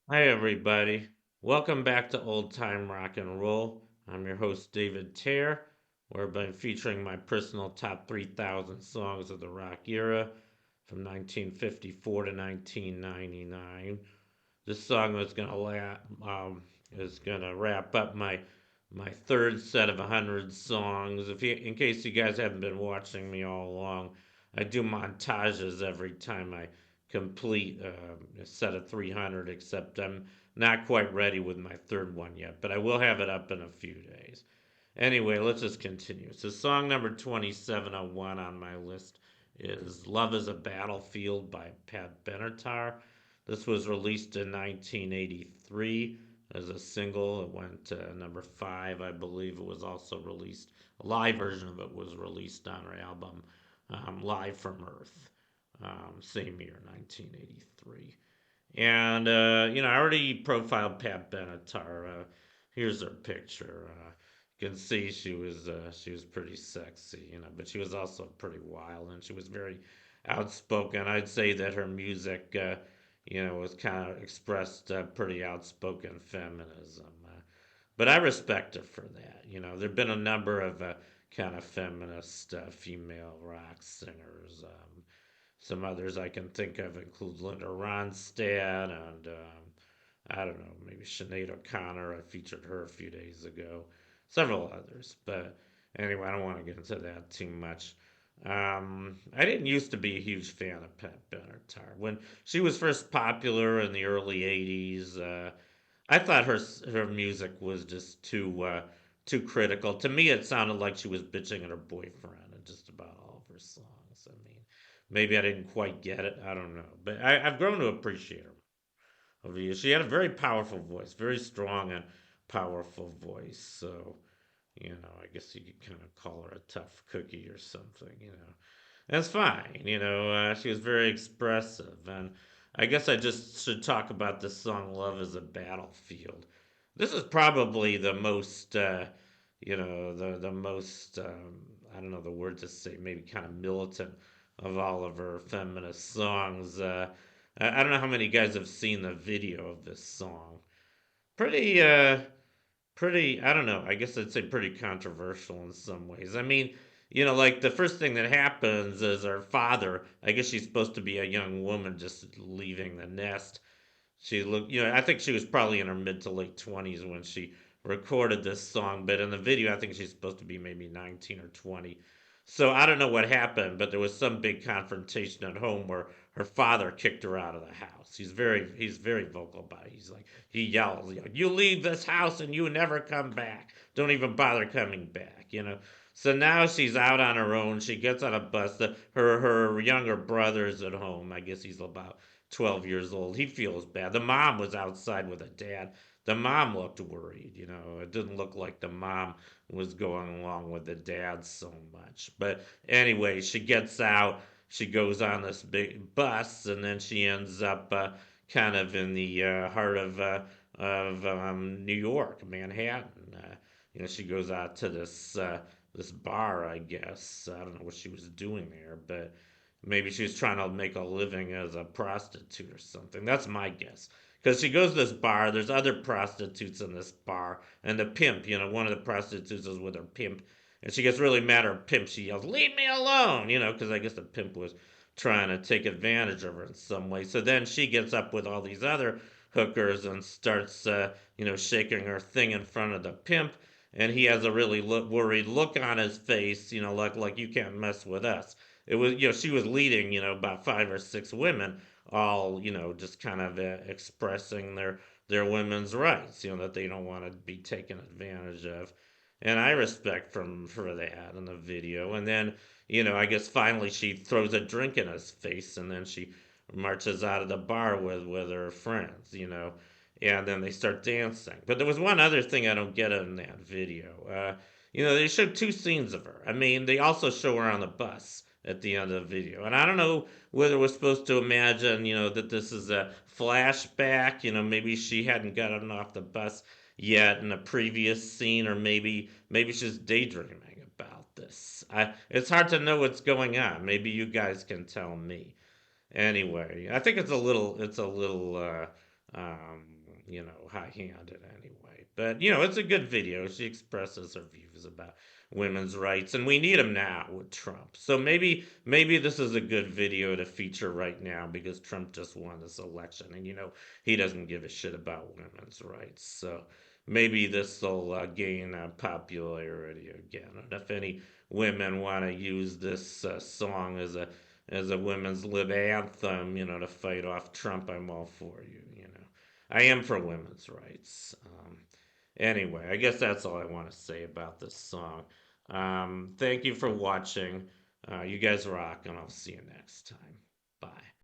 Hi, everybody. Welcome back to Old Time Rock and Roll. I'm your host, David Tare, where I've been featuring my personal top 3,000 songs of the rock era from 1954 to 1999. This song is gonna wrap up my third set of 100 songs. In case you guys haven't been watching me all along, I do montages every time I complete a set of 300. Except I'm not quite ready with my third one yet, but I will have it up in a few days. Anyway, let's just continue. So, song number 2701 on my list is Love is a Battlefield by Pat Benatar. This was released in 1983 as a single. It went to number 5, I believe. It was also released, a live version of it was released on her album Live from Earth, same year, 1983. And I already profiled Pat Benatar. Here's her picture. You can see she was pretty sexy, but she was also pretty wild, and she was very outspoken. I'd say that her music, was kind of expressed pretty outspoken feminism. But I respect her for that. There've been a number of kind of feminist female rock singers. Some others I can think of include Linda Ronstadt and I don't know, maybe Sinead O'Connor. I featured her a few days ago. Several others, but anyway, I don't want to get into that too much. I didn't used to be a huge fan of Pat Benatar. When she was first popular in the early '80s, I thought her music was just too critical. To me, it sounded like she was bitching at her boyfriend in just about all of her songs. I mean, maybe I didn't quite get it. I don't know, but I've grown to appreciate her over the years. She had a very powerful voice, very strong and powerful voice. So, I guess you could kind of call her a tough cookie or something. That's fine. She was very expressive. And I guess I just should talk about this song, Love is a Battlefield. This is probably the most, the most, I don't know the word to say, maybe kind of militant of all of her feminist songs. I don't know how many guys have seen the video of this song. Pretty, I don't know, I guess I'd say pretty controversial in some ways. I mean, like the first thing that happens is her father, I guess she's supposed to be a young woman just leaving the nest. She looked, I think she was probably in her mid to late 20s when she recorded this song, but in the video, I think she's supposed to be maybe 19 or 20. So I don't know what happened, but there was some big confrontation at home where her father kicked her out of the house. He's very vocal about it. He yells, "You leave this house and you never come back. Don't even bother coming back." So now she's out on her own. She gets on a bus. Her younger brother's at home. I guess he's about 12 years old. He feels bad. The mom was outside with the dad. The mom looked worried. It didn't look like the mom was going along with the dad so much. But anyway, she gets out. She goes on this big bus, and then she ends up kind of in the heart of New York, Manhattan. She goes out to this bar, I guess. I don't know what she was doing there, but maybe she was trying to make a living as a prostitute or something. That's my guess. Because she goes to this bar, there's other prostitutes in this bar, and the pimp, one of the prostitutes is with her pimp, and she gets really mad at her pimp. She yells, "Leave me alone!" Because I guess the pimp was trying to take advantage of her in some way. So then she gets up with all these other hookers and starts, shaking her thing in front of the pimp, and he has a really worried look on his face, like you can't mess with us. It was, she was leading, about 5 or 6 women, all, just kind of expressing their women's rights, that they don't want to be taken advantage of. And I respect from for that in the video. And then, I guess finally she throws a drink in his face, and then she marches out of the bar with her friends. And then they start dancing. But there was one other thing I don't get in that video. They showed 2 scenes of her. I mean, they also show her on the bus at the end of the video. And I don't know whether we're supposed to imagine, that this is a flashback. Maybe she hadn't gotten off the bus yet in a previous scene, or maybe she's daydreaming about this. It's hard to know what's going on. Maybe you guys can tell me. Anyway, I think it's a little um, high-handed anyway. But it's a good video. She expresses her views about women's rights, and we need them now with Trump. So maybe this is a good video to feature right now because Trump just won this election, and he doesn't give a shit about women's rights. So maybe this will gain popularity again. And if any women want to use this song as a women's lib anthem, to fight off Trump, I'm all for you. I am for women's rights. Anyway, I guess that's all I want to say about this song. Thank you for watching. You guys rock, and I'll see you next time. Bye.